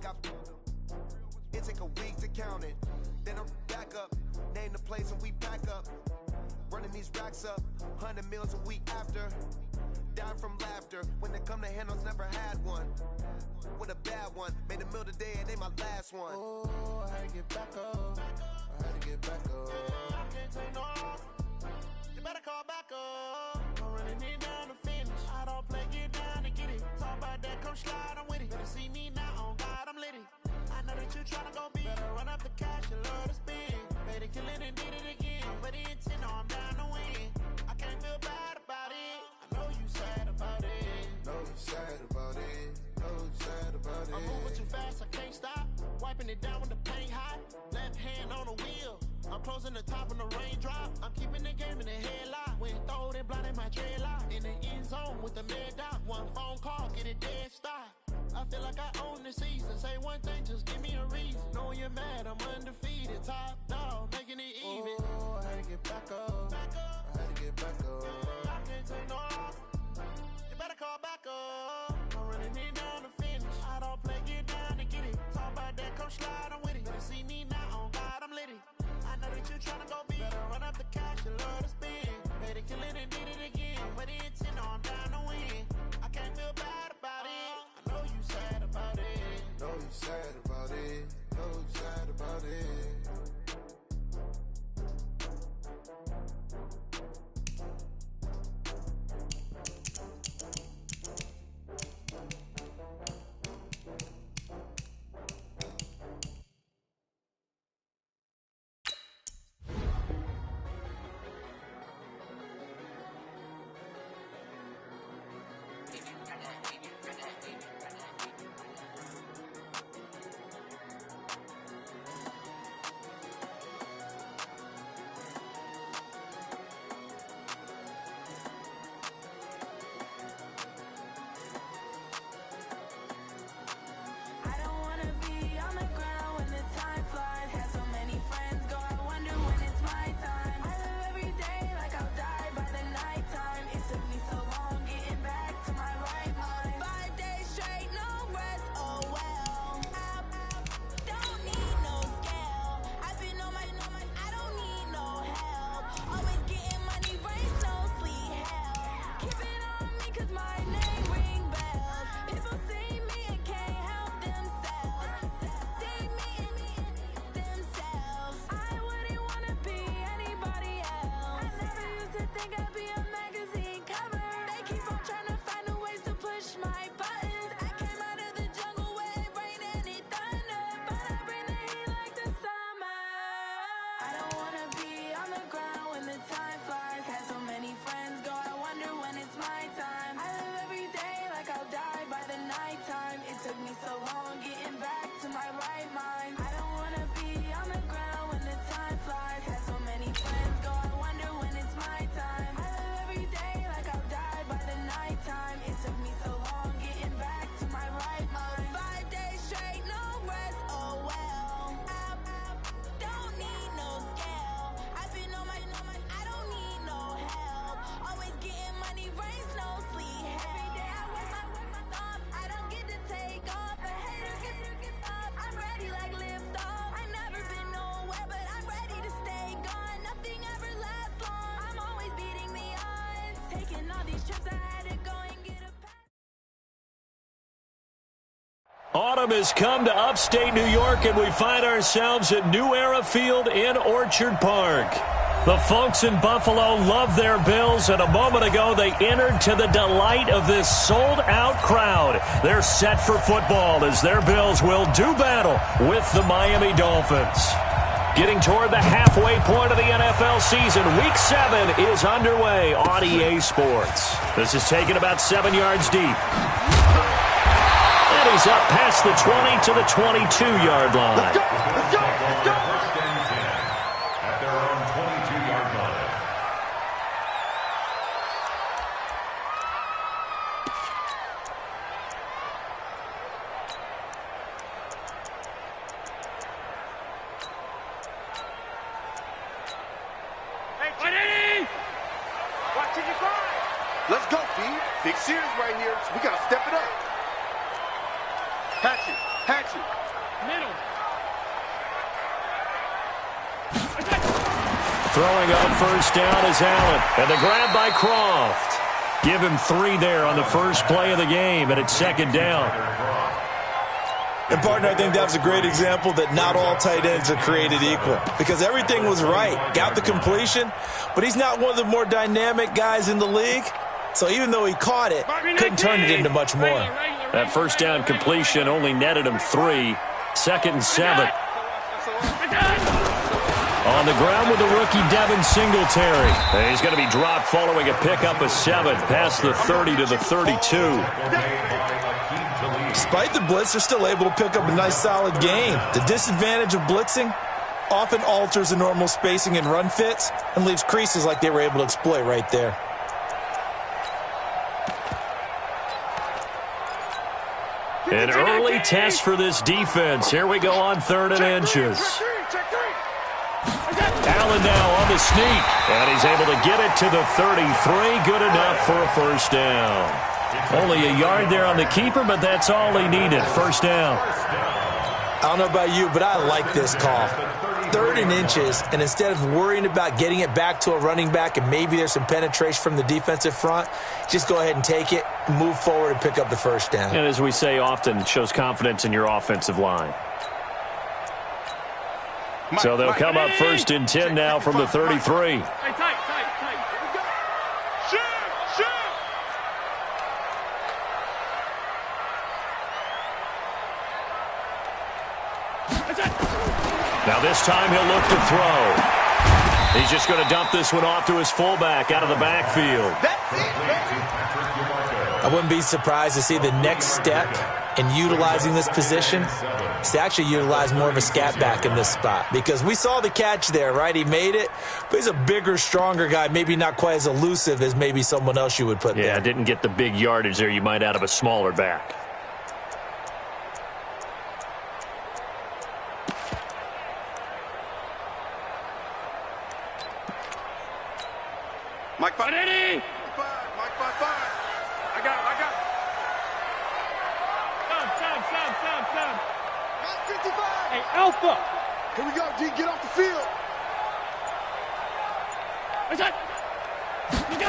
I pulled them. It take a week to count it. Then I'm back up, name the place and we pack up. Running these racks up, 100 meals a week after. Dying from laughter, when they come to handles, never had one. With a bad one, made a meal today, it ain't my last one. Oh, I had to get back up. I had to get back up. I can't take no loss. You better call back up. I'm running it down to finish. I don't play, get down to get it. Talk about that, come slide, I'm with it. Better see me now, on God, I'm litty. I know that you tryna go big. Better run up the cash, you love to spend. Better kill it and did it again. I'm ready and 10, no, I'm down to win. I can't feel bad about it. I know you sad about it. Know you sad about it. Know you sad about it. I'm moving too fast, I can't stop. Wiping it down when the paint hot. Left hand on the wheel. I'm closing the top when the raindrop. I'm keeping the game in the headlock. When throwed and blinded my dreadlock. In the end zone with the mad dot. One phone call, get it dead stop. I feel like I own the season. Say one thing, just give me a reason. Knowing you're mad, I'm undefeated. Top dog, making it even. Oh, I had to get back up. I had to get back up. I can't take no loss. You better call back up. I'm running it down to finish. I don't play, get down to get it. Talk about that, come slide, I'm with it. Better see me now, on God, I'm litty. I know that you tryna go big. Better run up the cash, you love to spend. Better kill it and did it again. But it's 10, no, I'm down to win. I can't feel bad about it. I know you sad about it. Know you sad about it. Know you sad about it. Autumn has come to upstate New York, and we find ourselves at New Era Field in Orchard Park. The folks in Buffalo love their Bills, and a moment ago they entered to the delight of this sold-out crowd. They're set for football as their Bills will do battle with the Miami Dolphins. Getting toward the halfway point of the NFL season, Week 7 is underway on EA Sports. This is taken about 7 yards deep. And he's up past the 20 to the 22-yard line. Let's go! Let's go! Let's go! First and 10 at their own 22-yard line. Hey, Chitty! Watching you go! Let's go, B. Big series right here, so we got to step it up. Hatchet, Patch it. Middle. Throwing up first down is Allen. And the grab by Croft. Give him 3 there on the first play of the game, and it's second down. And, partner, I think that was a great example that not all tight ends are created equal, because everything was right. Got the completion, but he's not one of the more dynamic guys in the league. So even though he caught it, couldn't turn it into much more. That first down completion only netted him 3. Second and 7. On the ground with the rookie Devin Singletary. And he's going to be dropped following a pickup of 7 past the 30 to the 32. Despite the blitz, they're still able to pick up a nice solid gain. The disadvantage of blitzing often alters the normal spacing and run fits and leaves creases like they were able to exploit right there. An early test for this defense. Here we go on 3rd and inches. Allen now on the sneak, and he's able to get it to the 33. Good enough for a first down. Only a yard there on the keeper, but that's all he needed. First down. I don't know about you, but I like this call. 3rd and inches, and instead of worrying about getting it back to a running back and maybe there's some penetration from the defensive front, just go ahead and take it, move forward, and pick up the first down. And as we say often, it shows confidence in your offensive line. So they'll come up 1st and 10 now from the 33. Tight. Shoot. Now this time he'll look to throw. He's just going to dump this one off to his fullback out of the backfield. I wouldn't be surprised to see the next step in utilizing this position is to actually utilize more of a scat back in this spot, because we saw the catch there, right? He made it, but he's a bigger, stronger guy, maybe not quite as elusive as maybe someone else you would put there. Yeah, didn't get the big yardage there you might out of a smaller back. Mike 5. Mike 5. I got him. Stop. Mike 55. Hey, Alpha. Here we go, G. Get off the field.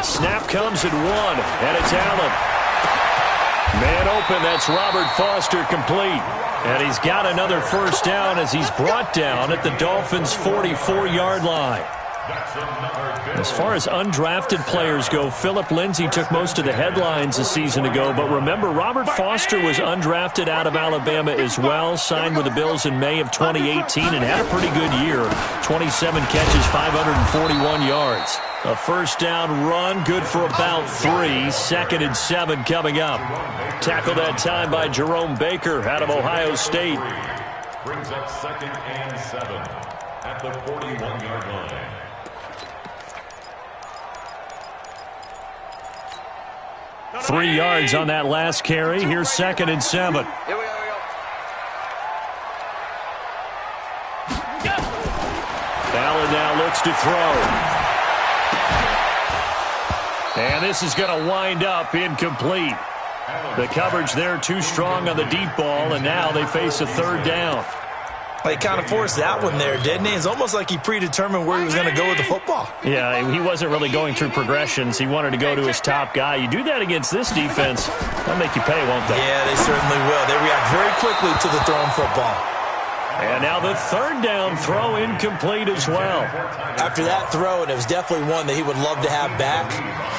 Snap comes at 1, and it's Allen. Man open, that's Robert Foster complete. And he's got another first down as he's brought down at the Dolphins' 44-yard line. As far as undrafted players go, Philip Lindsay took most of the headlines a season ago. But remember, Robert Foster was undrafted out of Alabama as well, signed with the Bills in May of 2018 and had a pretty good year. 27 catches, 541 yards. A first down run, good for about 3. 2nd and 7 coming up. Tackled that time by Jerome Baker out of Ohio State. Brings up 2nd and 7 at the 41-yard line. 3 yards on that last carry. Here's 2nd and 7. Here we go. Allen now looks to throw. And this is going to wind up incomplete. The coverage there too strong on the deep ball, and now they face a 3rd down. He kind of forced that one there, didn't he? It's almost like he predetermined where he was going to go with the football. Yeah, he wasn't really going through progressions. He wanted to go to his top guy. You do that against this defense, they'll make you pay, won't they? Yeah, they certainly will. They react very quickly to the thrown football. And now the 3rd down throw incomplete as well. After that throw, and it was definitely one that he would love to have back,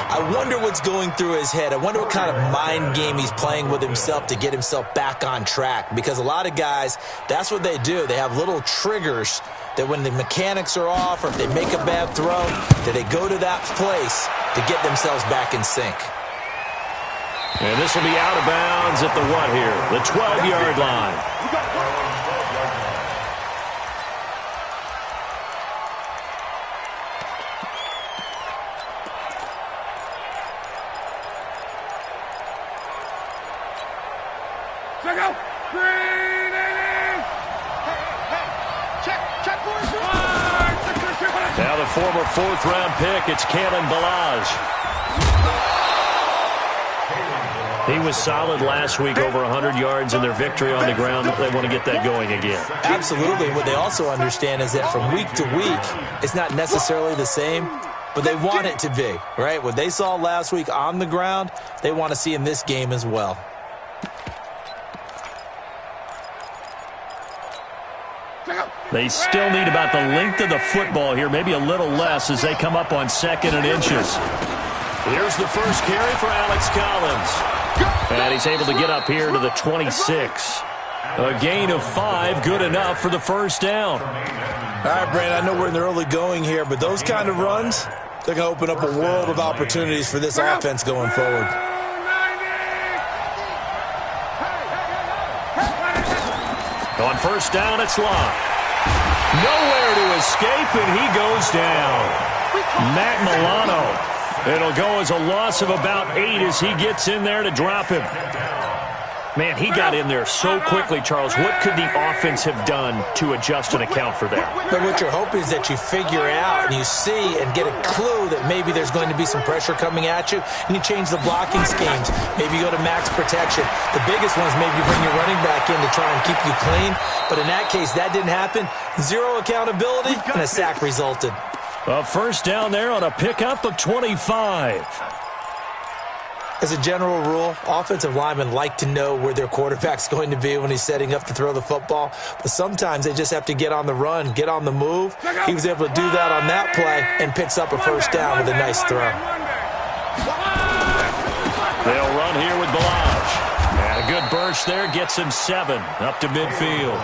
I wonder what's going through his head. I wonder what kind of mind game he's playing with himself to get himself back on track. Because a lot of guys, that's what they do. They have little triggers that when the mechanics are off or if they make a bad throw, that they go to that place to get themselves back in sync. And this will be out of bounds at the what here? The 12-yard line. Check out. Green innings. Hey. Check for it. Now the former 4th-round pick, it's Kalen Ballage. He was solid last week, over 100 yards in their victory on the ground. They want to get that going again. Absolutely. What they also understand is that from week to week, it's not necessarily the same, but they want it to be, right? What they saw last week on the ground, they want to see in this game as well. They still need about the length of the football here, maybe a little less as they come up on 2nd and inches. Here's the first carry for Alex Collins. And he's able to get up here to the 26. A gain of 5, good enough for the first down. All right, Brandon, I know we're in the early going here, but those kind of runs, they're going to open up a world of opportunities for this offense going forward. On first down, it's Locke. Nowhere to escape, and he goes down. Matt Milano. It'll go as a loss of about 8 as he gets in there to drop him. Man, he got in there so quickly, Charles. What could the offense have done to adjust and account for that? But what you're hoping is that you figure out and you see and get a clue that maybe there's going to be some pressure coming at you, and you change the blocking schemes. Maybe you go to max protection. The biggest one is maybe you bring your running back in to try and keep you clean. But in that case, that didn't happen. 0 accountability, and a sack resulted. A first down there on a pickup of 25. As a general rule, offensive linemen like to know where their quarterback's going to be when he's setting up to throw the football. But sometimes they just have to get on the run, get on the move. He was able to do that on that play and picks up a first down with a nice throw. They'll run here with Balaj. And a good burst there gets him 7 up to midfield.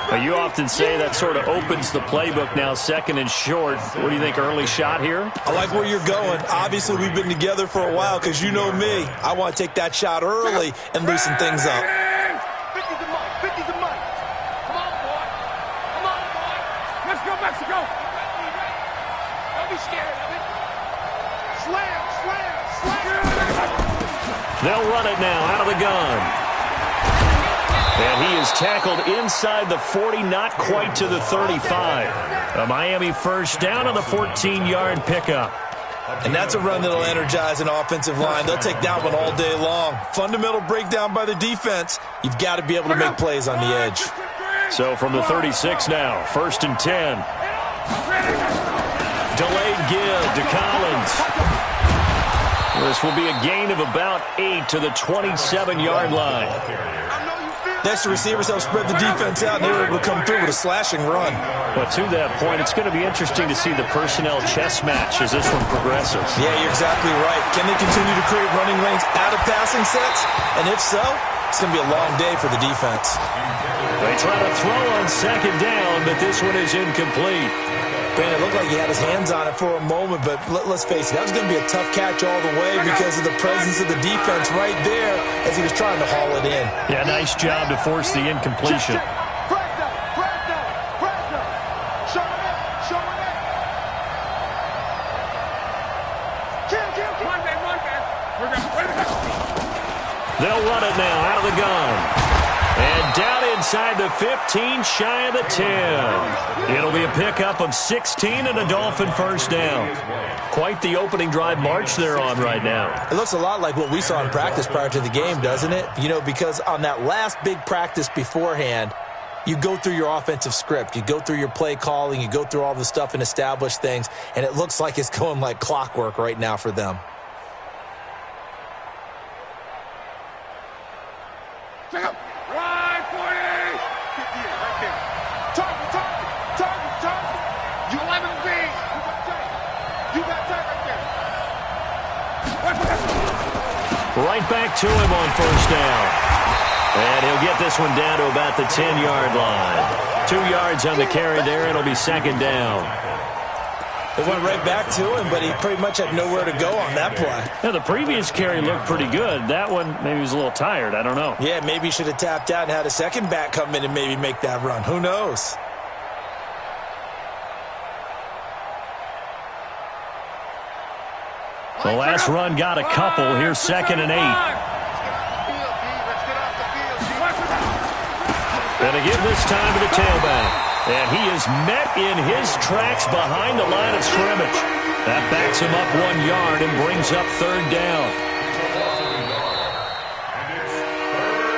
Now, you often say that sort of opens the playbook now, 2nd and short. What do you think, early shot here? I like where you're going. Obviously, we've been together for a while because you know me. I want to take that shot early and loosen things up. 50's the money. 50's the money. Come on, boy. Come on, boy. Let's go, Mexico. Don't be scared of it. Slam, slam, slam. They'll run it now out of the gun. And he is tackled inside the 40, not quite to the 35. A Miami first down on the 14-yard pickup. And that's a run that'll energize an offensive line. They'll take that one all day long. Fundamental breakdown by the defense. You've got to be able to make plays on the edge. So from the 36 now, 1st and 10. Delayed give to Collins. This will be a gain of about 8 to the 27-yard line. Next, the receivers help spread the defense out, and they were able to come through with a slashing run. But to that point, it's going to be interesting to see the personnel chess match as this one progresses. Yeah, you're exactly right. Can they continue to create running lanes out of passing sets? And if so, it's going to be a long day for the defense. They try to throw on 2nd down, but this one is incomplete. Brandon, it looked like he had his hands on it for a moment, but let's face it, that was going to be a tough catch all the way because of the presence of the defense right there as he was trying to haul it in. Yeah, nice job to force the incompletion. They'll run it now out of the gun. And down inside the 15, shy of the 10. It'll be a pickup of 16 and a Dolphin first down. Quite the opening drive march they're on right now. It looks a lot like what we saw in practice prior to the game, doesn't it? You know, because on that last big practice beforehand, you go through your offensive script. You go through your play calling. You go through all the stuff and establish things. And it looks like it's going like clockwork right now for them. Right back to him on first down. And he'll get this one down to about the 10-yard line. 2 yards on the carry there. It'll be 2nd down. They went right back to him, but he pretty much had nowhere to go on that play. Yeah, the previous carry looked pretty good. That one, maybe he was a little tired. I don't know. Yeah, maybe he should have tapped out and had a second back come in and maybe make that run. Who knows? The last run got a couple. Here's 2nd and 8. Gonna give this time to the tailback. And he is met in his tracks behind the line of scrimmage. That backs him up 1 yard and brings up 3rd down.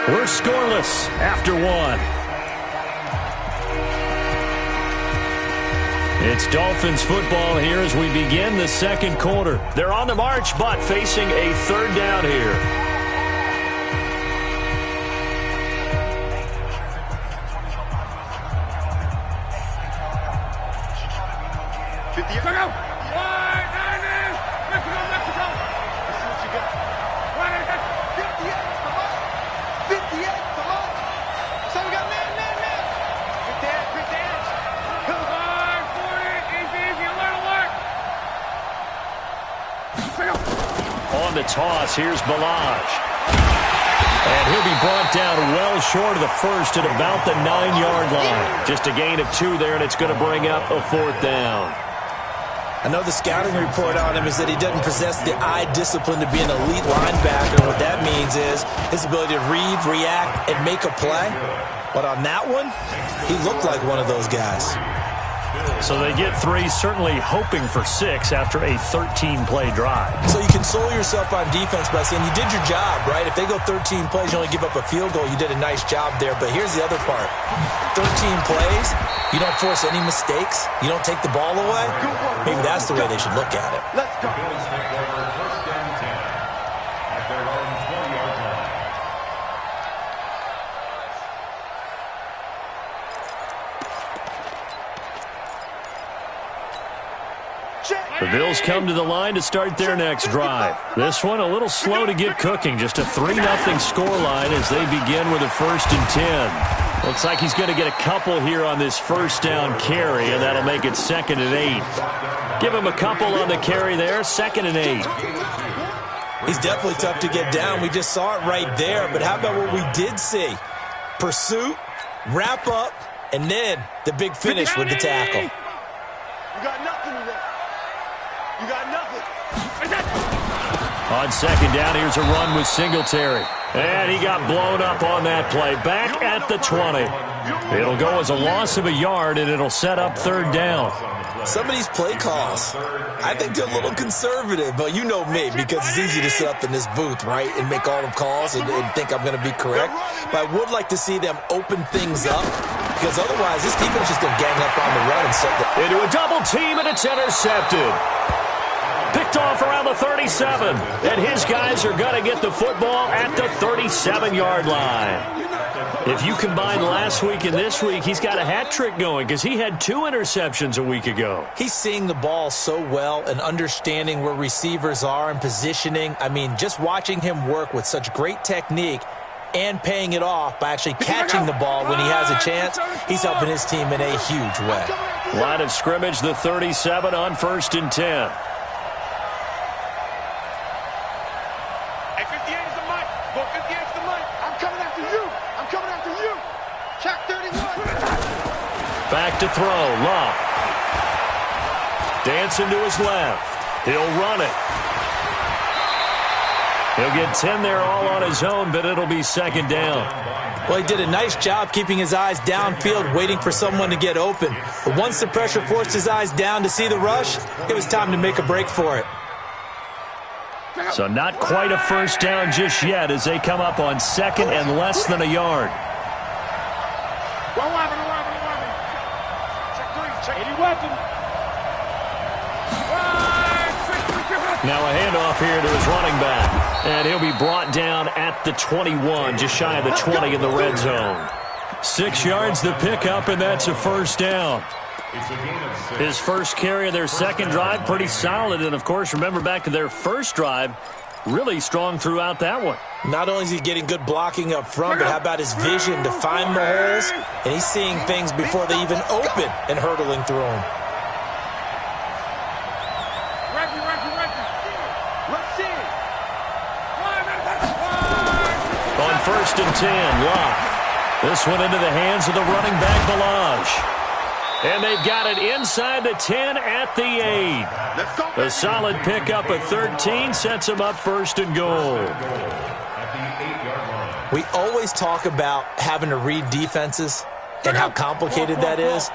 We're scoreless after one. It's Dolphins football here as we begin the second quarter. They're on the march, but facing a third down here. On the toss, here's Balaj. And he'll be brought down well short of the first at about the 9-yard line. Just a gain of 2 there, and it's going to bring up a fourth down. I know the scouting report on him is that he doesn't possess the eye discipline to be an elite linebacker. And what that means is his ability to read, react, and make a play. But on that one, he looked like one of those guys. So they get 3, certainly hoping for 6 after a 13-play drive. So you console yourself on defense by saying you did your job, right? If they go 13 plays, you only give up a field goal, you did a nice job there. But here's the other part. 13 plays, you don't force any mistakes, you don't take the ball away. Maybe that's the way they should look at it. Let's go. Bills take over first and 10 at their own 20-yard line. The Bills come to the line to start their next drive. This one a little slow to get cooking. Just a 3-0 scoreline as they begin with a 1st and 10. Looks like he's going to get a couple here on this first down carry, and that'll make it 2nd and 8. Give him a couple on the carry there, 2nd and 8. He's definitely tough to get down. We just saw it right there. But how about what we did see? Pursuit, wrap up, and then the big finish with the tackle. You got nothing today. You got nothing. On 2nd down, here's a run with Singletary. And he got blown up on that play. Back at the 20. It'll go as a loss of a yard, and it'll set up 3rd down. Some of these play calls, I think they're a little conservative, but you know me, because it's easy to sit up in this booth, right, and make all the calls and think I'm going to be correct. But I would like to see them open things up, because otherwise this defense is just going to gang up on the run and set the... Into a double team, and it's intercepted. Picked off around the 37, and his guys are going to get the football at the 37-yard line. If you combine last week and this week, he's got a hat trick going because he had 2 interceptions a week ago. He's seeing the ball so well and understanding where receivers are and positioning. I mean, just watching him work with such great technique and paying it off by actually catching the ball when he has a chance, he's helping his team in a huge way. Line of scrimmage, the 37 on 1st and 10. Back to throw, Love. Dancing to his left. He'll run it. He'll get 10 there all on his own, but it'll be 2nd down. Well, he did a nice job keeping his eyes downfield, waiting for someone to get open. But once the pressure forced his eyes down to see the rush, it was time to make a break for it. So not quite a 1st down just yet as they come up on 2nd and less than a yard. Now a handoff here to his running back. And he'll be brought down at the 21, just shy of the 20 in the red zone. 6 yards the pickup, and that's a 1st down. His first carry of their 2nd drive, pretty solid. And, of course, remember back to their 1st drive, really strong throughout that one. Not only is he getting good blocking up front, but how about his vision to find the holes? And he's seeing things before they even open and hurdling through them. On 1st and 10, Locke. This one into the hands of the running back, Balaj. And they've got it inside the 10 at the 8. A solid pickup of 13 sets them up 1st and goal. We always talk about having to read defenses and how complicated that is.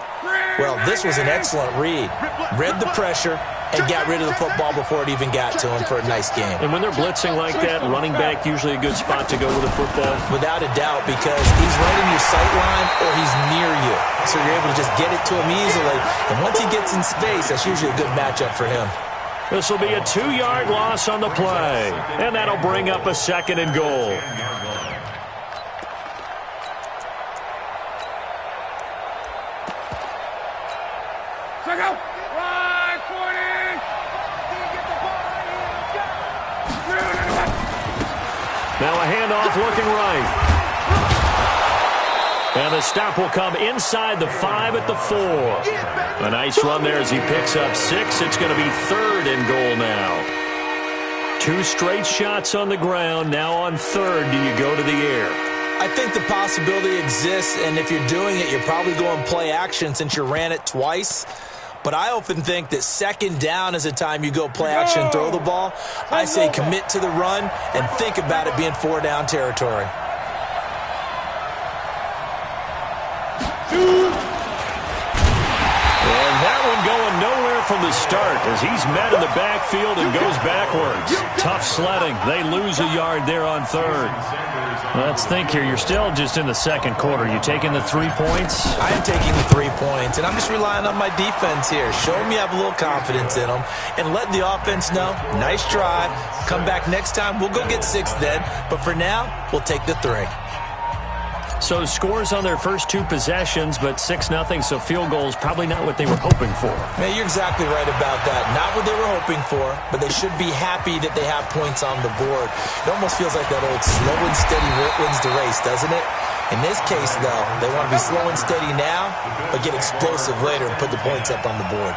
Well, this was an excellent read. Read the pressure, and got rid of the football before it even got to him for a nice game. And when they're blitzing like that, running back usually a good spot to go with the football? Without a doubt, because he's right in your sight line or he's near you. So you're able to just get it to him easily. And once he gets in space, that's usually a good matchup for him. This will be a 2-yard loss on the play. And that'll bring up a 2nd and goal. Now a handoff looking right. And the stop will come inside the 5 at the 4. A nice run there as he picks up 6. It's going to be 3rd and goal now. 2 straight shots on the ground. Now on 3rd, do you go to the air? I think the possibility exists, and if you're doing it, you're probably going play action since you ran it twice. But I often think that 2nd down is the time you go play action and throw the ball. I say commit to the run and think about it being 4-down territory. And that one going nowhere from the start as he's met in the backfield and goes backwards. Tough sledding. They lose a yard there on 3rd. Let's think here. You're still just in the 2nd quarter. You taking the 3 points? I am taking the 3 points, and I'm just relying on my defense here. Show me I have a little confidence in them, and let the offense know, nice drive. Come back next time. We'll go get 6 then, but for now, we'll take the 3. So scores on their first 2 possessions, but 6-0, so field goals probably not what they were hoping for. Man, you're exactly right about that. Not what they were hoping for, but they should be happy that they have points on the board. It almost feels like that old slow and steady wins the race, doesn't it? In this case, though, they want to be slow and steady now, but get explosive later and put the points up on the board.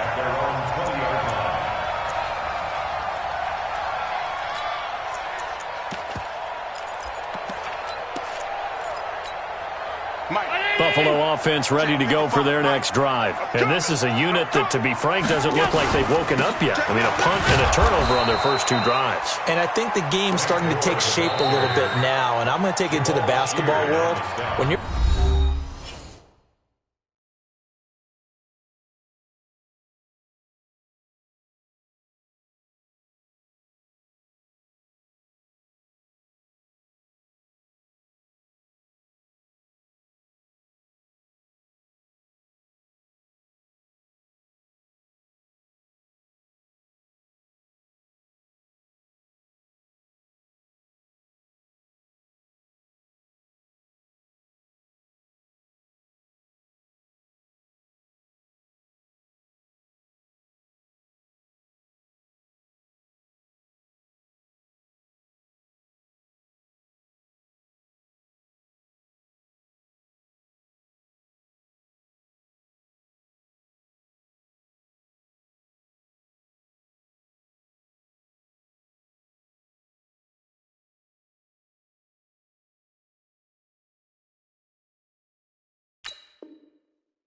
Buffalo offense ready to go for their next drive. And this is a unit that, to be frank, doesn't look like they've woken up yet. I mean, a punt and a turnover on their first 2 drives. And I think the game's starting to take shape a little bit now, and I'm going to take it into the basketball world. When you're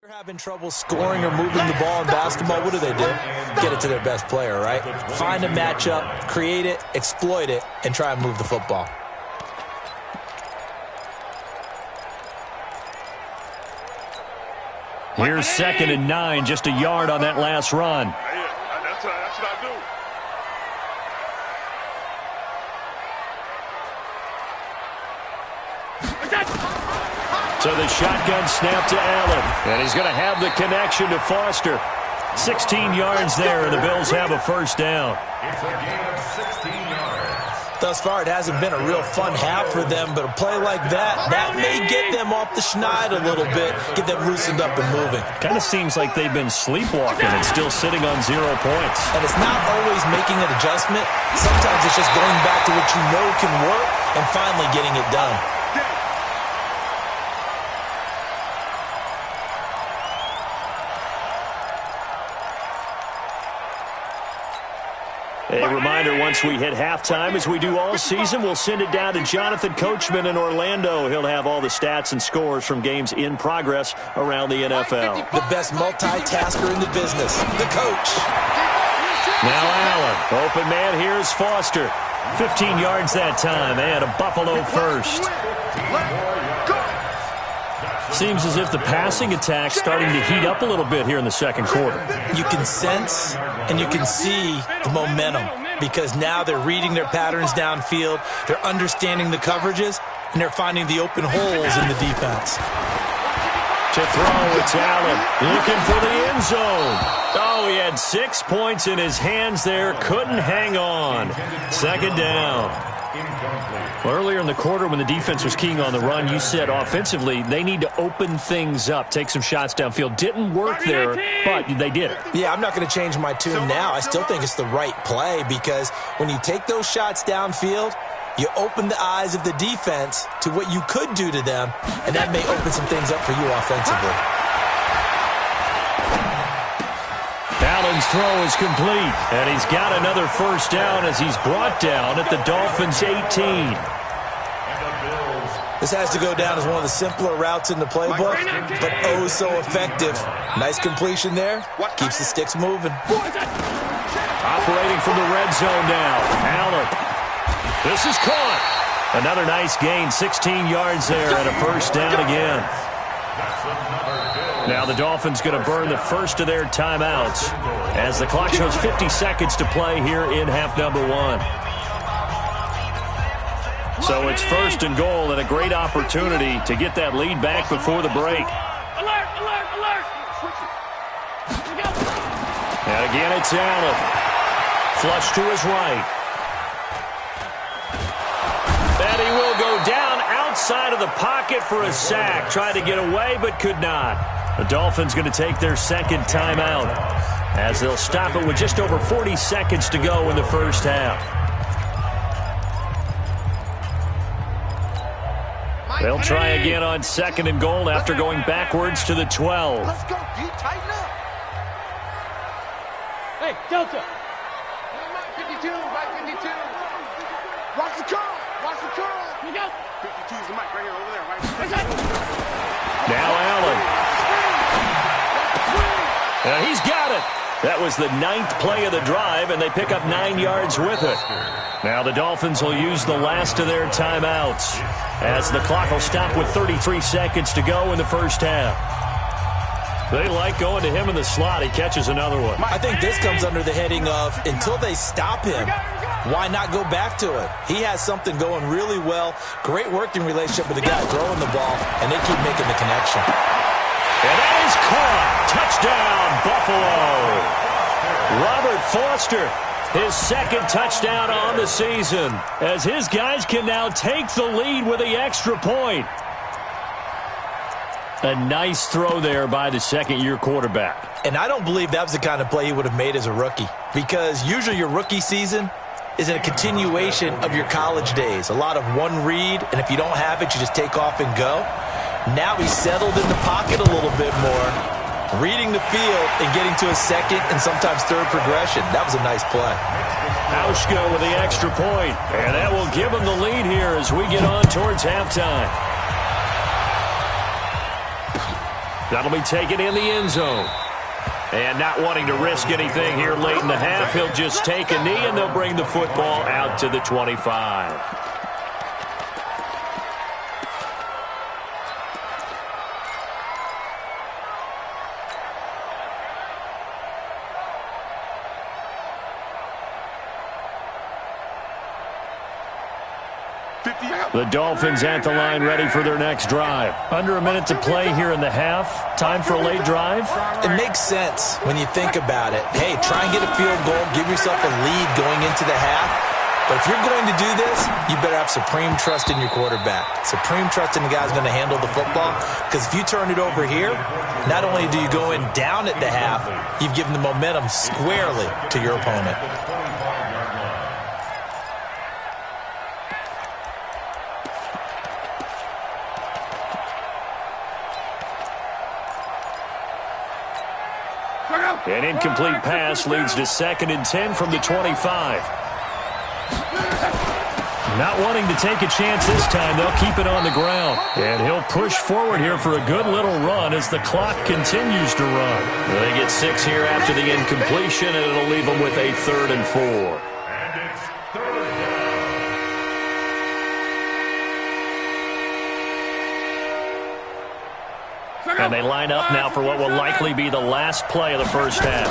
having trouble scoring or moving the ball in basketball, what do? Get it to their best player, right? Find a matchup, create it, exploit it, and try and move the football. Here's 2nd and 9, just a yard on that last run. That's what I do. So the shotgun snap to Allen. And he's going to have the connection to Foster. 16 yards there, and the Bills have a first down. It's a gain of 16 yards. Thus far, it hasn't been a real fun half for them, but a play like that may get them off the schneid a little bit, get them loosened up and moving. Kind of seems like they've been sleepwalking and still sitting on 0 points. And it's not always making an adjustment. Sometimes it's just going back to what you know can work and finally getting it done. A reminder, once we hit halftime, as we do all season, we'll send it down to Jonathan Coachman in Orlando. He'll have all the stats and scores from games in progress around the NFL. The best multitasker in the business, the coach. Now Allen, open man, here's Foster. 15 yards that time, and a Buffalo first. Seems as if the passing attack's starting to heat up a little bit here in the second quarter. You can sense and you can see the momentum because now they're reading their patterns downfield, they're understanding the coverages, and they're finding the open holes in the defense. To throw, it's Allen looking for the end zone. Oh, he had 6 points in his hands there, couldn't hang on. Second down. Well, earlier in the quarter when the defense was keying on the run, you said offensively they need to open things up, take some shots downfield. Didn't work there, but they did it. Yeah, I'm not going to change my tune now. I still think it's the right play because when you take those shots downfield, you open the eyes of the defense to what you could do to them, and that may open some things up for you offensively. Allen's throw is complete, and he's got another first down as he's brought down at the Dolphins' 18. This has to go down as one of the simpler routes in the playbook, but oh so effective. Nice completion there. Keeps the sticks moving. Operating from the red zone now. Allen. This is caught. Another nice gain, 16 yards there and a first down again. Now the Dolphins going to burn the first of their timeouts as the clock shows 50 seconds to play here in half number 1. So it's first and goal and a great opportunity to get that lead back before the break. Alert, alert, alert. And again it's Allen. Flush to his right. And he will go down outside of the pocket for a sack. Tried to get away but could not. The Dolphins going to take their second timeout as they'll stop it with just over 40 seconds to go in the first half. They'll try again on second and goal after going backwards to the 12. Let's go, D. Tighten up. Hey, Delta. Mike 52, Mike 52. Watch the curl. Watch the curl. Here you go. 52 is the mic right here, over there, right? Now Allen. He's got it. That was the 9th play of the drive, and they pick up 9 yards with it. Now the Dolphins will use the last of their timeouts as the clock will stop with 33 seconds to go in the first half. They like going to him in the slot. He catches another one. I think this comes under the heading of until they stop him, why not go back to it? He has something going really well. Great working relationship with the guy throwing the ball, and they keep making the connection. And that is caught. Touchdown, Buffalo. Robert Foster, his second touchdown on the season, as his guys can now take the lead with the extra point. A nice throw there by the second-year quarterback. And I don't believe that was the kind of play he would have made as a rookie, because usually your rookie season is a continuation of your college days. A lot of one read, and if you don't have it, you just take off and go. Now he's settled in the pocket a little bit more, reading the field and getting to a second and sometimes third progression. That was a nice play. Hauschka with the extra point, and that will give him the lead here as we get on towards halftime. That'll be taken in the end zone. And not wanting to risk anything here late in the half, he'll just take a knee and they'll bring the football out to the 25. The Dolphins at the line ready for their next drive. Under a minute to play here in the half. Time for a late drive? It makes sense when you think about it. Hey, try and get a field goal. Give yourself a lead going into the half. But if you're going to do this, you better have supreme trust in your quarterback. Supreme trust in the guy's going to handle the football. Because if you turn it over here, not only do you go in down at the half, you've given the momentum squarely to your opponent. An incomplete pass leads to 2nd and 10 from the 25. Not wanting to take a chance this time, they'll keep it on the ground. And he'll push forward here for a good little run as the clock continues to run. They get 6 here after the incompletion, and it'll leave them with a 3rd and 4. And it's 3rd down. And they line up now for what will likely be the last play of the first half.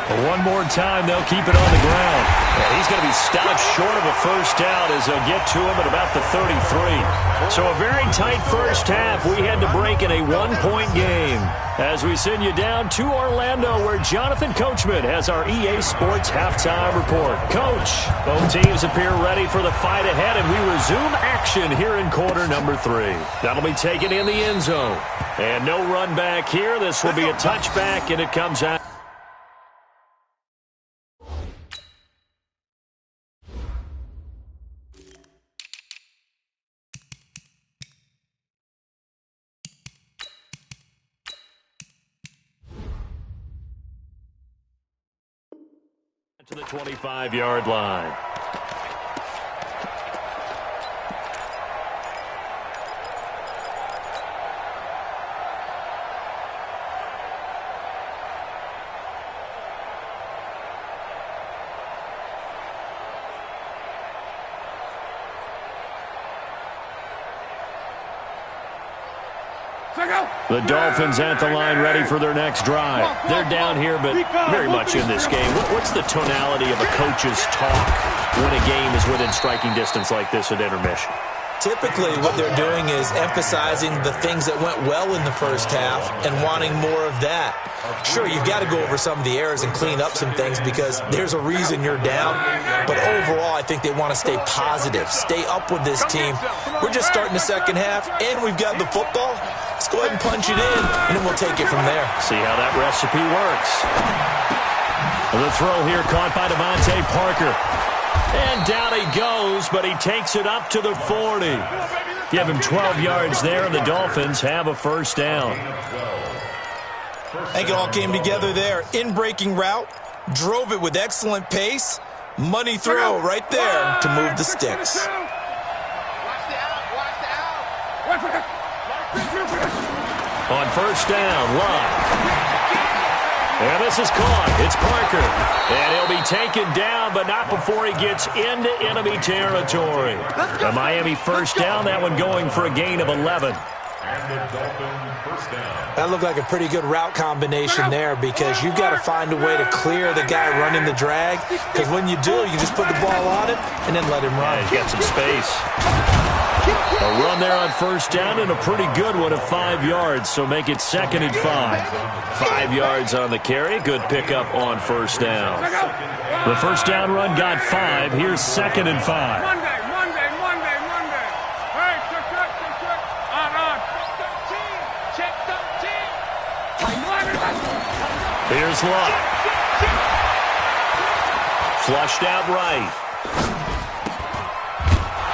One more time, they'll keep it on the ground. And he's going to be stopped short of a first down as they'll get to him at about the 33. So a very tight first half. We had to break in a one-point game. As we send you down to Orlando, where Jonathan Coachman has our EA Sports halftime report. Coach, both teams appear ready for the fight ahead, and we resume action here in quarter number 3. That'll be taken in the end zone. And no run back here. This will be a touchback, and it comes out. To the 25-yard line. The Dolphins at the line, ready for their next drive. They're down here, but very much in this game. What's the tonality of a coach's talk when a game is within striking distance like this at intermission? Typically, what they're doing is emphasizing the things that went well in the first half and wanting more of that. Sure, you've got to go over some of the errors and clean up some things because there's a reason you're down. But overall, I think they want to stay positive, stay up with this team. We're just starting the second half, and we've got the football. Let's go ahead and punch it in, and then we'll take it from there. See how that recipe works. The throw here caught by Devontae Parker. And down he goes, but he takes it up to the 40. Give him 12 yards there, and the Dolphins have a first down. I think it all came together there. In-breaking route, drove it with excellent pace. Money throw right there to move the sticks. On first down, Love. And this is caught. It's Parker. And he'll be taken down, but not before he gets into enemy territory. The Miami first down, that one going for a gain of 11. That looked like a pretty good route combination there because you've got to find a way to clear the guy running the drag. Because when you do, you just put the ball on him and then let him run. Yeah, he's got some space. A run there on first down and a pretty good one of 5 yards, so make it 2nd and 5. 5 yards on the carry. Good pickup on first down. The first down run got 5. Here's 2nd and 5. Monday. Hey, check. Check 13. Here's Luck. Flushed out right.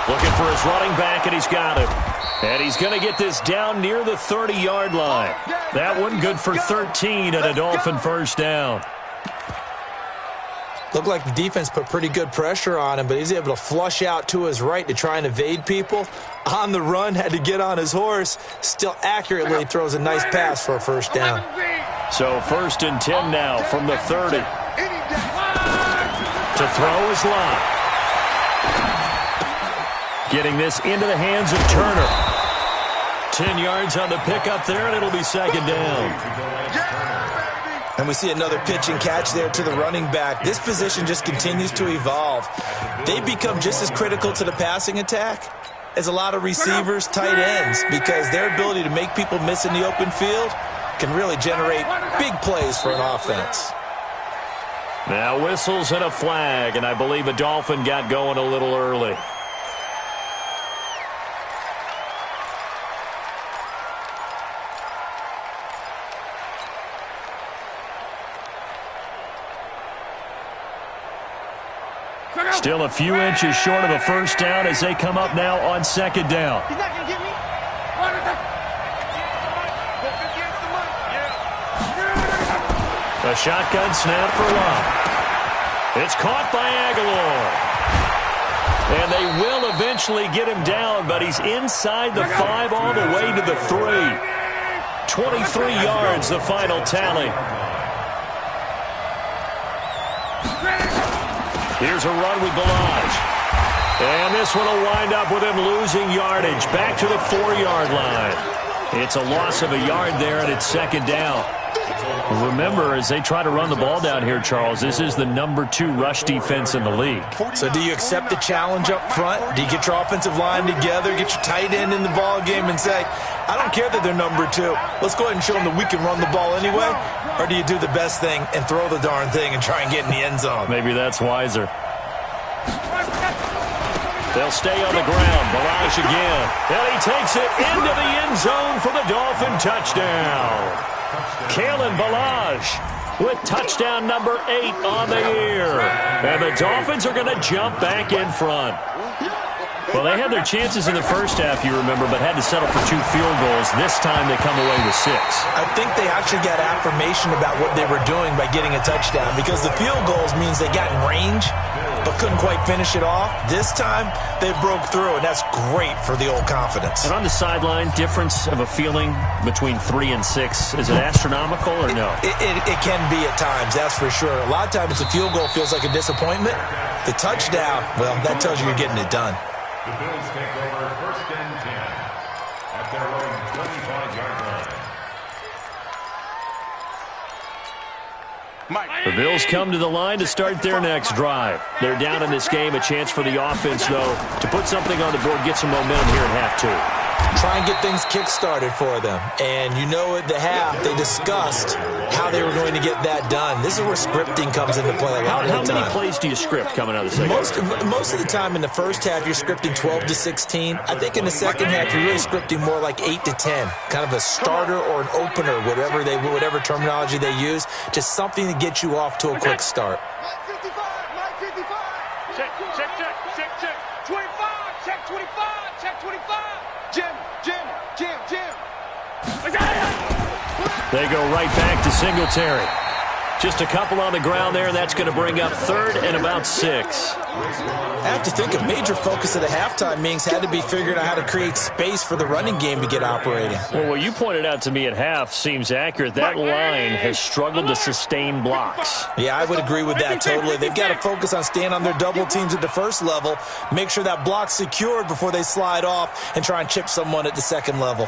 Looking for his running back, and he's got him. And he's going to get this down near the 30-yard line. That one good for 13 and a Dolphin first down. Looked like the defense put pretty good pressure on him, but he's able to flush out to his right to try and evade people. On the run, had to get on his horse. Still accurately throws a nice pass for a first down. So 1st and 10 now from the 30. To throw is Lott. Getting this into the hands of Turner. 10 yards on the pickup there, and it'll be 2nd down. And we see another pitch and catch there to the running back. This position just continues to evolve. They become just as critical to the passing attack as a lot of receivers, tight ends, because their ability to make people miss in the open field can really generate big plays for an offense. Now whistles and a flag, and I believe a Dolphin got going a little early. Still a few inches short of a first down as they come up now on 2nd down. He's not going to get me. A shotgun snap for Love. It's caught by Aguilar. And they will eventually get him down, but he's inside the 5 all the way to the 3. 23 yards, the final tally. Here's a run with Balaj. And this one will wind up with him losing yardage. Back to the 4-yard line. It's a loss of a yard there, and it's second down. Remember, as they try to run the ball down here, Charles, this is the number 2 rush defense in the league. So do you accept the challenge up front? Do you get your offensive line together, get your tight end in the ball game and say, I don't care that they're number 2. Let's go ahead and show them that we can run the ball anyway? Or do you do the best thing and throw the darn thing and try and get in the end zone? Maybe that's wiser. They'll stay on the ground. Balaj again. And he takes it into the end zone for the Dolphin touchdown. Kalen Balaj with touchdown number 8 on the year. And the Dolphins are going to jump back in front. Well, they had their chances in the first half, you remember, but had to settle for 2 field goals. This time they come away with 6. I think they actually got affirmation about what they were doing by getting a touchdown, because the field goals means they got in range but couldn't quite finish it off. This time they broke through, and that's great for the old confidence. And on the sideline, difference of a feeling between 3 and 6, is it astronomical or no? It can be at times, that's for sure. A lot of times the field goal feels like a disappointment. The touchdown, well, that tells you you're getting it done. The Bills take over 1st and 10 at their own 25-yard line. The Bills come to the line to start their next drive. They're down in this game. A chance for the offense, though, to put something on the board, get some momentum here in half 2. Try and get things kick-started for them. And you know at the half, they discussed how they were going to get that done. This is where scripting comes into play a lot of the time. How many plays do you script coming out of the second half? Most of the time in the first half, you're scripting 12 to 16. I think in the second half, you're really scripting more like 8 to 10. Kind of a starter or an opener, whatever terminology they use. Just something to get you off to a quick start. Check, 25, check 25, check 25. Jim. They go right back to Singletary. Just a couple on the ground there, and that's going to bring up 3rd and about 6. I have to think a major focus of the halftime meetings had to be figuring out how to create space for the running game to get operating. Well, what you pointed out to me at half seems accurate. That line has struggled to sustain blocks. Yeah, I would agree with that totally. They've got to focus on staying on their double teams at the first level, make sure that block's secured before they slide off, and try and chip someone at the second level.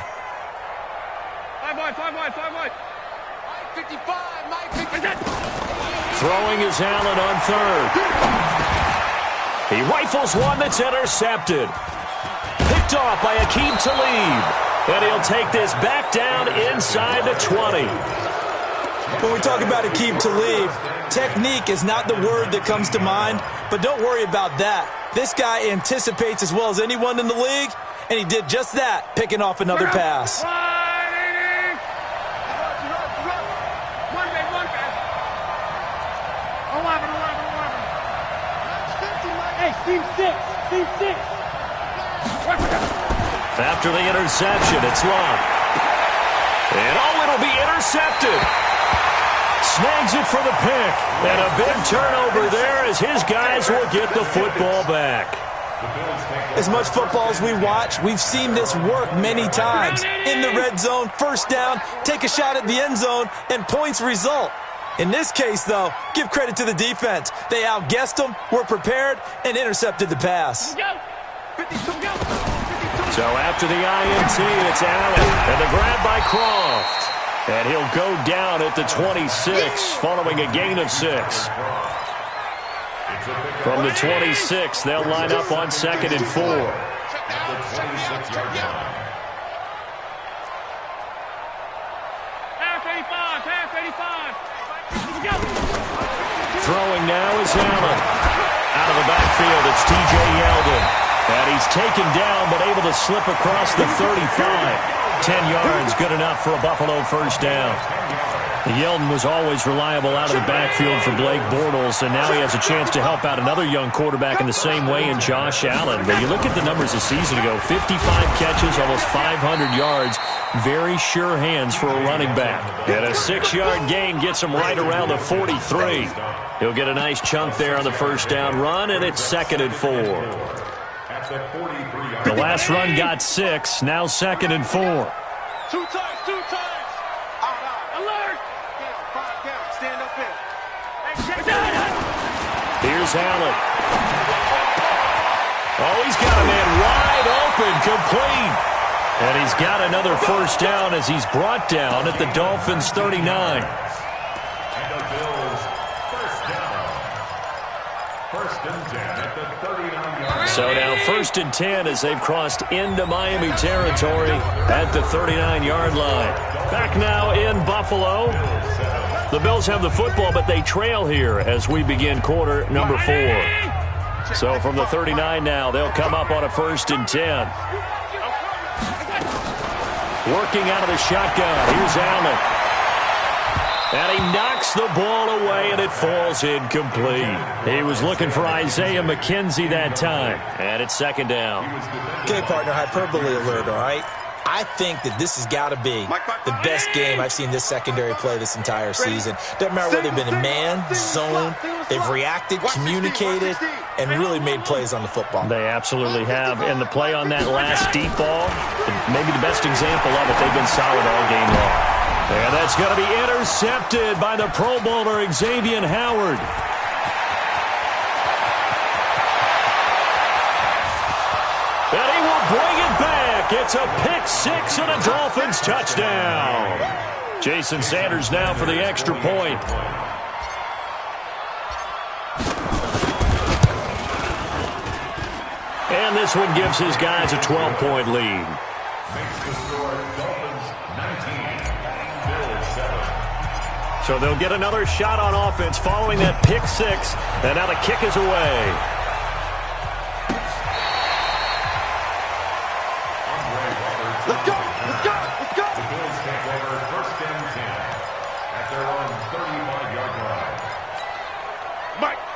5 wide. 55, Mike 55. Throwing is Allen on 3rd. He rifles one that's intercepted. Picked off by Aqib Talib. And he'll take this back down inside the 20. When we talk about Aqib Talib, technique is not the word that comes to mind, but don't worry about that. This guy anticipates as well as anyone in the league, and he did just that, picking off another pass. Team 6. After the interception, it's long. And it'll be intercepted. Snags it for the pick. And a big turnover there as his guys will get the football back. As much football as we watch, we've seen this work many times. In the red zone, first down, take a shot at the end zone, and points result. In this case, though, give credit to the defense. They outguessed them, were prepared, and intercepted the pass. So after the INT, it's Allen, and the grab by Croft. And he'll go down at the 26, following a gain of 6. From the 26, they'll line up on 2nd and 4. Throwing now is Allen. Out of the backfield, it's T.J. Yeldon. And he's taken down, but able to slip across the 35. 10 yards, good enough for a Buffalo first down. Yeldon was always reliable out of the backfield for Blake Bortles, and now he has a chance to help out another young quarterback in the same way in Josh Allen. But you look at the numbers a season ago, 55 catches, almost 500 yards. Very sure hands for a running back. And a 6-yard gain gets him right around the 43. He'll get a nice chunk there on the first down run, and it's 2nd and 4. The last run got 6, now 2nd and 4. 2 times. Alert! Stand up here. Here's Allen. Oh, he's got a man wide open, complete. And he's got another first down as he's brought down at the Dolphins' 39. And the Bills first down. First and 10 at the 39-yard. So now first and 10 as they've crossed into Miami territory at the 39-yard line. Back now in Buffalo. The Bills have the football, but they trail here as we begin quarter number 4. So from the 39 now, they'll come up on a first and 10. Working out of the shotgun. Here's Allen. And he knocks the ball away, and it falls incomplete. He was looking for Isaiah McKenzie that time. And it's second down. Okay, partner, hyperbole alert, all right? I think that this has got to be the best game I've seen this secondary play this entire season. Doesn't matter whether they've been in man, zone, they've reacted, communicated, and really made plays on the football. They absolutely have. And the play on that last deep ball, maybe the best example of it, they've been solid all game long. And that's going to be intercepted by the Pro Bowler, Xavier Howard. And he will bring it back. It's a pick six and a Dolphins touchdown. Jason Sanders now for the extra point. And this one gives his guys a 12-point lead. Makes the score Dolphins 19, Bills 7. So they'll get another shot on offense following that pick six. And now the kick is away. Let's go! Let's go! Let's go! The Bills take over first and 10 at their own 35-yard line.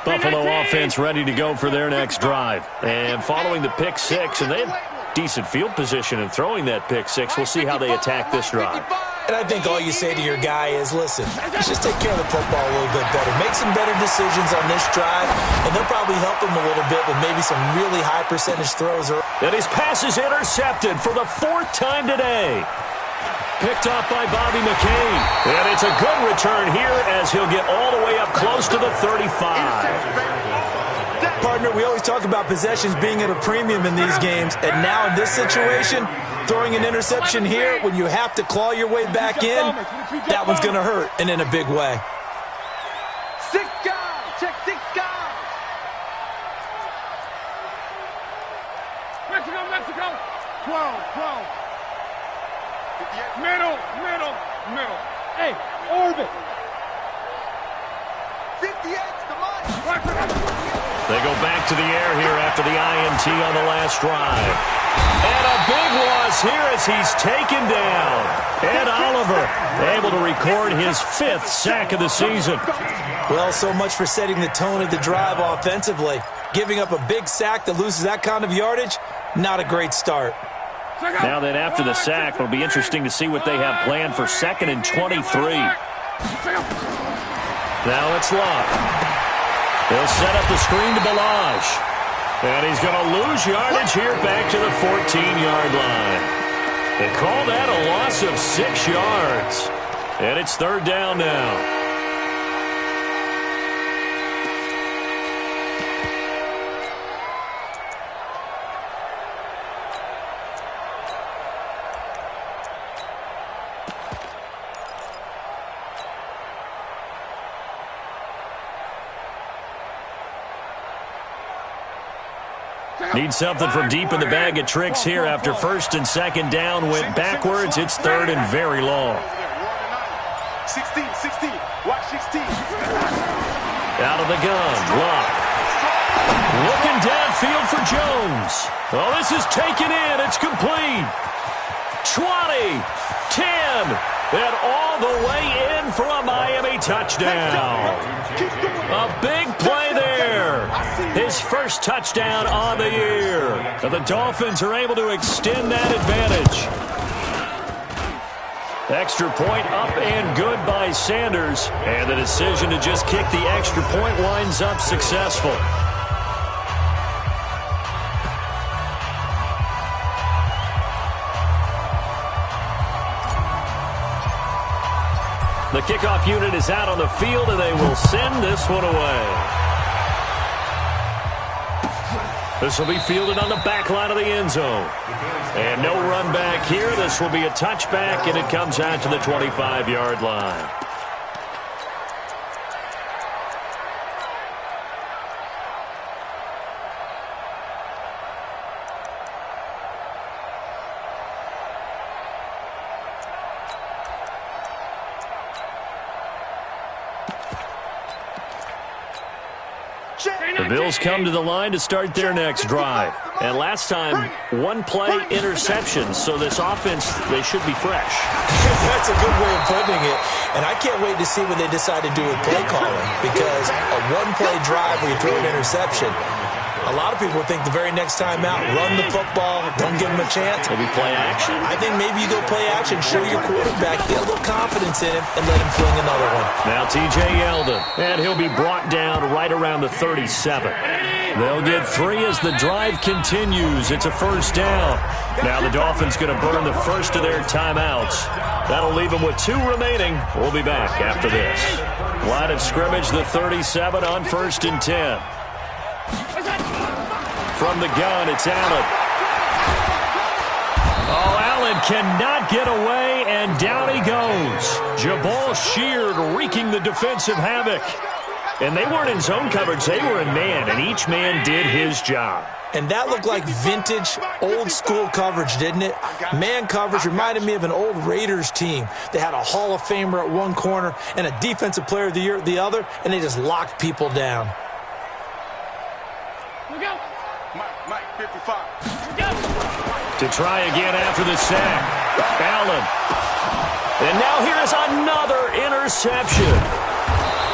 Buffalo offense ready to go for their next drive. And following the pick six, and they have decent field position in throwing that pick six. We'll see how they attack this drive. And I think all you say to your guy is, listen, just take care of the football a little bit better. Make some better decisions on this drive, and they'll probably help him a little bit with maybe some really high percentage throws. And his pass is intercepted for the 4th time today. Picked off by Bobby McCain. And it's a good return here as he'll get all the way up close to the 35. Partner, we always talk about possessions being at a premium in these games, and now in this situation, throwing an interception here when you have to claw your way back in, that one's going to hurt, and in a big way. 6 guys! Check 6 guys! Mexico, Mexico! 12. Middle. Hey, orbit! 58, come on! They go back to the air here after the INT on the last drive. And a big loss here as he's taken down. Ed Oliver able to record his 5th sack of the season. Well, so much for setting the tone of the drive offensively. Giving up a big sack that loses that kind of yardage, not a great start. Now then, after the sack, it'll be interesting to see what they have planned for 2nd and 23. Now it's Love. He'll set up the screen to Balazs. And he's going to lose yardage here back to the 14-yard line. They call that a loss of 6 yards. And it's 3rd down now. Need something from deep in the bag of tricks here after 1st and 2nd down went backwards. It's 3rd and very long. 16. Watch 16. Out of the gun. Luck. Looking downfield for Jones. Oh, this is taken in. It's complete. 20. 10. And all the way in for a Miami touchdown. A big play there. His first touchdown on the year. And the Dolphins are able to extend that advantage. Extra point up and good by Sanders. And the decision to just kick the extra point winds up successful. The kickoff unit is out on the field, and they will send this one away. This will be fielded on the back line of the end zone. And no run back here. This will be a touchback, and it comes out to the 25-yard line. The Bills come to the line to start their next drive. And last time, one-play interception. So this offense, they should be fresh. That's a good way of putting it. And I can't wait to see what they decide to do with play calling. Because a one-play drive where you throw an interception, a lot of people think the very next time out, run the football, don't give them a chance. Maybe play action? I think maybe you go play action, show your quarterback, get a little confidence in him, and let him fling another one. Now T.J. Yeldon, and he'll be brought down right around the 37. They'll get 3 as the drive continues. It's a first down. Now the Dolphins going to burn the first of their timeouts. That'll leave them with 2 remaining. We'll be back after this. Line of scrimmage, the 37 on 1st and 10. From the gun, it's Allen. Oh, Allen cannot get away, and down he goes. Jabal Sheard wreaking the defensive havoc. And they weren't in zone coverage. They were in man, and each man did his job. And that looked like vintage, old-school coverage, didn't it? Man coverage reminded me of an old Raiders team. They had a Hall of Famer at one corner and a Defensive Player of the Year at the other, and they just locked people down. Mike, 55. To try again after the sack. Allen. And now here's another interception.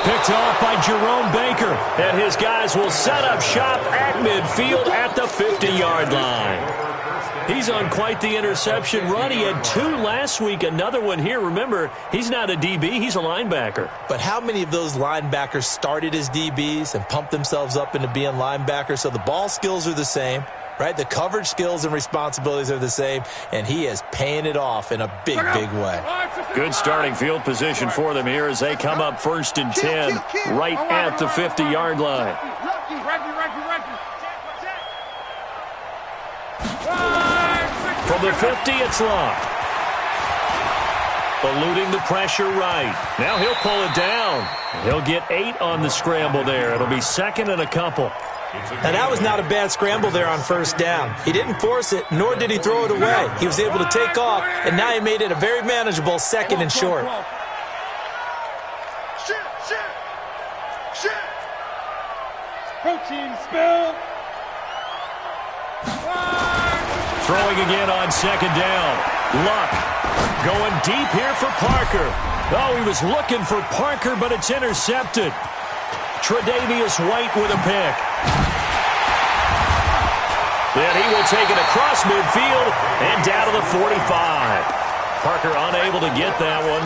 Picked off by Jerome Baker. And his guys will set up shop at midfield at the 50-yard line. He's on quite the interception run. He had 2 last week, another one here. Remember, he's not a DB, he's a linebacker. But how many of those linebackers started as DBs and pumped themselves up into being linebackers? So the ball skills are the same, right? The coverage skills and responsibilities are the same, and he is paying it off in a big, big way. Good starting field position for them here as they come up 1st and 10 right at the 50-yard line. From the 50, it's locked. Eluding the pressure right. Now he'll pull it down. He'll get 8 on the scramble there. It'll be 2nd and a couple. Now, that was not a bad scramble there on 1st down. He didn't force it, nor did he throw it away. He was able to take off, and now he made it a very manageable 2nd and short. Protein spill. Throwing again on 2nd down. Luck going deep here for Parker. Oh, he was looking for Parker, but it's intercepted. Tre'Davious White with a pick. Then he will take it across midfield and down to the 45. Parker unable to get that one.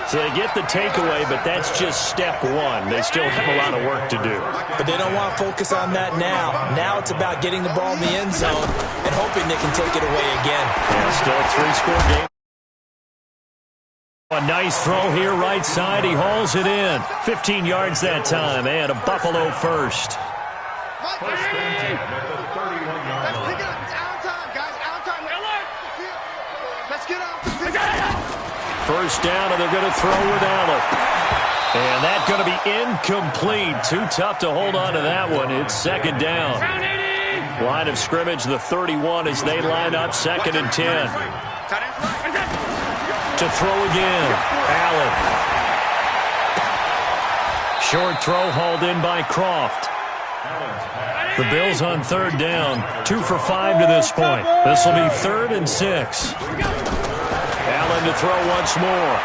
So they get the takeaway, but that's just step 1. They still have a lot of work to do. But they don't want to focus on that now. Now it's about getting the ball in the end zone and hoping they can take it away again. Yeah, still a 3-score game. A nice throw here right side. He hauls it in. 15 yards that time, and a Buffalo first. First and 10 at the 31-yard line. It's out time, guys. Out time. Let's get out. First down, and they're going to throw with Allen. And that's going to be incomplete. Too tough to hold on to that one. It's 2nd down. Line of scrimmage, the 31 as they line up 2nd and 10. To throw again. Allen. Short throw hauled in by Croft. The Bills on 3rd down. 2 for 5 to this point. This will be 3rd and 6. Allen to throw once more.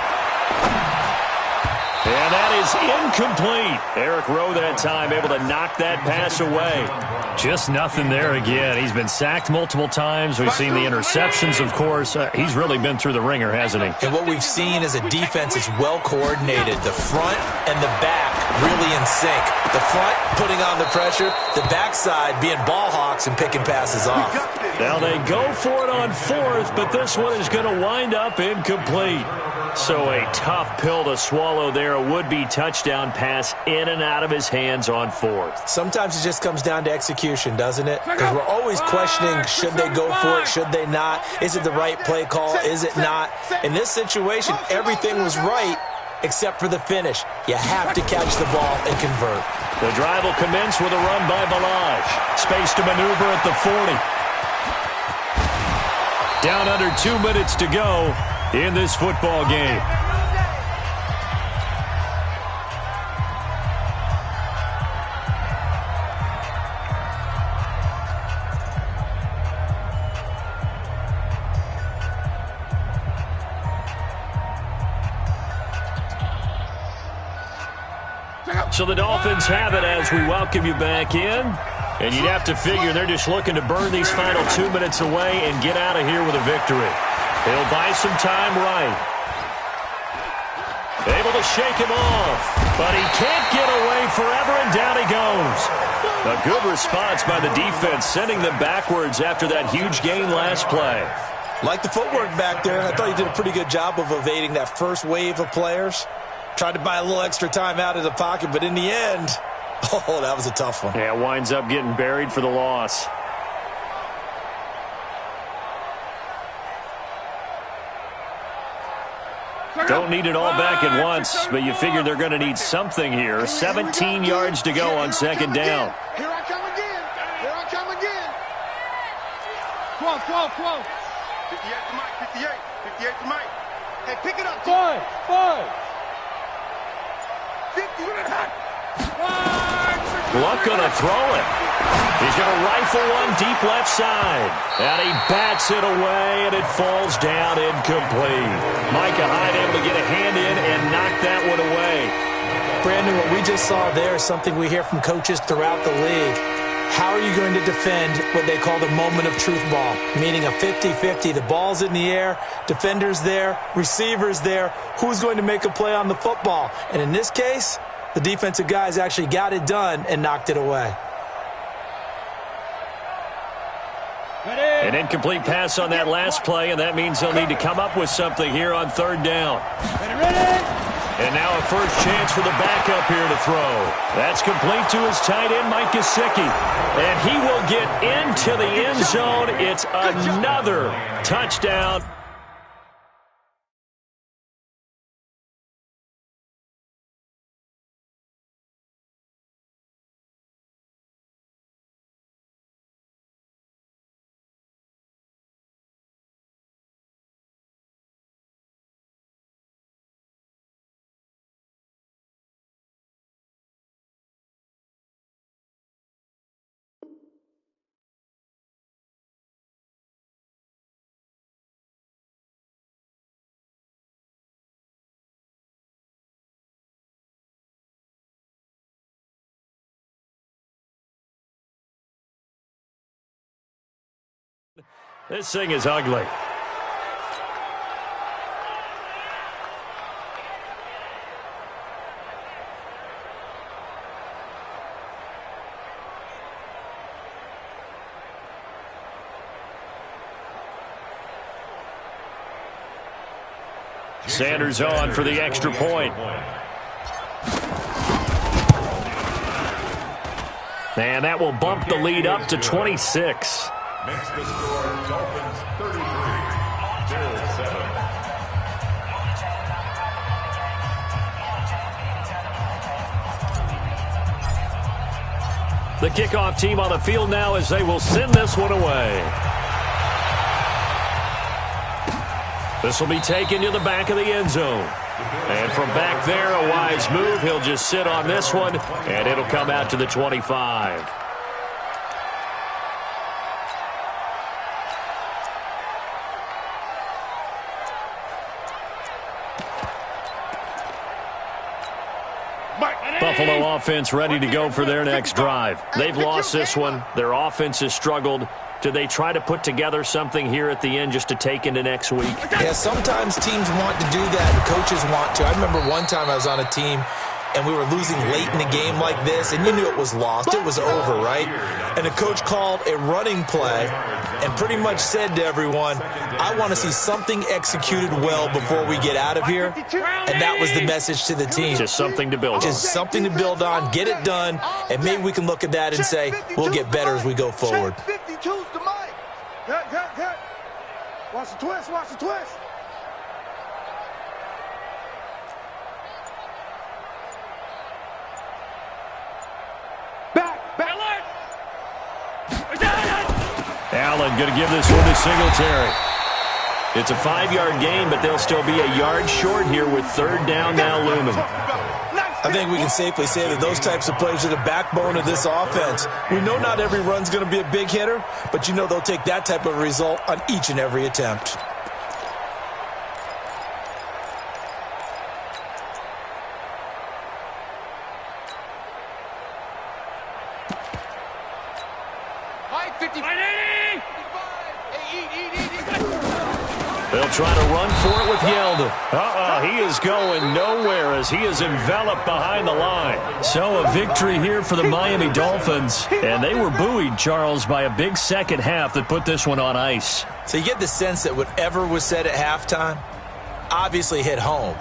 And that is incomplete. Eric Rowe that time able to knock that pass away. Just nothing there again. He's been sacked multiple times. We've seen the interceptions, of course. He's really been through the ringer, hasn't he? And what we've seen is a defense that's well coordinated. The front and the back really in sync. The front putting on the pressure, the backside being ball hawks and picking passes off. Now they go for it on 4th, but this one is going to wind up incomplete. So a tough pill to swallow there. A would-be touchdown pass in and out of his hands on fourth. Sometimes it just comes down to execution, doesn't it? Because we're always questioning, should they go for it, should they not? Is it the right play call, is it not? In this situation, everything was right except for the finish. You have to catch the ball and convert. The drive will commence with a run by Balaj. Space to maneuver at the 40. Down under 2 minutes to go in this football game. So the Dolphins have it as we welcome you back in. And you'd have to figure they're just looking to burn these final 2 minutes away and get out of here with a victory. He'll buy some time right. Able to shake him off, but he can't get away forever, and down he goes. A good response by the defense, sending them backwards after that huge gain last play. Like the footwork back there, I thought he did a pretty good job of evading that first wave of players. Tried to buy a little extra time out of the pocket, but in the end, oh, that was a tough one. Yeah, winds up getting buried for the loss. Don't need it all back at once, but you figure they're going to need something here. 17 yards to go on second down. Here I come again. Here I come again. 12, 12, 12. 58 to Mike, 58. 58 to Mike. Hey, pick it up. 5, 5. 50 with a hot. Luck going to throw it. He's going to rifle one deep left side. And he bats it away, and it falls down incomplete. Micah Hyde able to get a hand in and knock that one away. Brandon, what we just saw there is something we hear from coaches throughout the league. How are you going to defend what they call the moment of truth ball, meaning a 50-50? The ball's in the air, defender's there, receiver's there. Who's going to make a play on the football? And in this case, the defensive guys actually got it done and knocked it away. An incomplete pass on that last play, and that means they'll need to come up with something here on third down. And now a first chance for the backup here to throw. That's complete to his tight end, Mike Gesicki. And he will get into the end zone. It's another touchdown. This thing is ugly. Sanders on for the extra point. And that will bump the lead up to 26. Makes the score Dolphins 33, Bills 7. The kickoff team on the field now as they will send this one away. This will be taken to the back of the end zone. And from back there, a wise move. He'll just sit on this one, and it'll come out to the 25. Buffalo offense ready to go for their next drive. They've lost this one. Their offense has struggled. Do they try to put together something here at the end just to take into next week? Yeah, sometimes teams want to do that and coaches want to. I remember one time I was on a team and we were losing late in the game like this, and you knew it was lost, it was over, right? And the coach called a running play and pretty much said to everyone, I want to see something executed well before we get out of here, and that was the message to the team. Just something to build on. Just something to build on, get it done, and maybe we can look at that and say, we'll get better as we go forward. 52's the mic. Cut. Watch the twist, watch the twist. Back. Allen going to give this one to Singletary. It's a 5-yard gain, but they'll still be a yard short here with third down now looming. I think we can safely say that those types of plays are the backbone of this offense. We know not every run's going to be a big hitter, but you know they'll take that type of result on each and every attempt. They'll try to run for it with Yeldon. He is going nowhere as he is enveloped behind the line. So a victory here for the Miami Dolphins. And they were buoyed, Charles, by a big second half that put this one on ice. So you get the sense that whatever was said at halftime obviously hit home.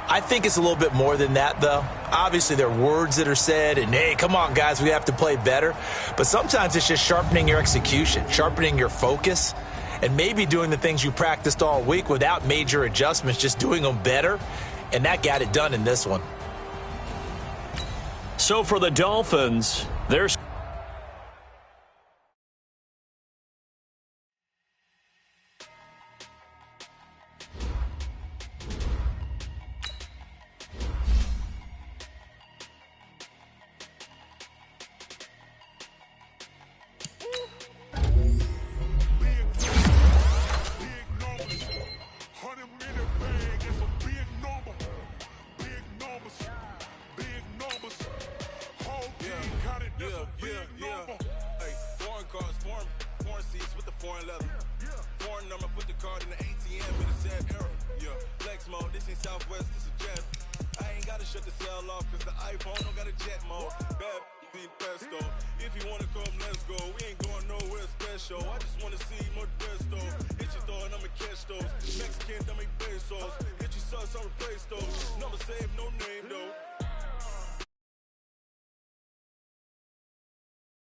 I think it's a little bit more than that, though. Obviously, there are words that are said, and, hey, come on, guys, we have to play better. But sometimes it's just sharpening your execution, sharpening your focus, and maybe doing the things you practiced all week without major adjustments, just doing them better, and that got it done in this one. So for the Dolphins, there's Mexican, dummy pesos. Hit you sus, I replace those.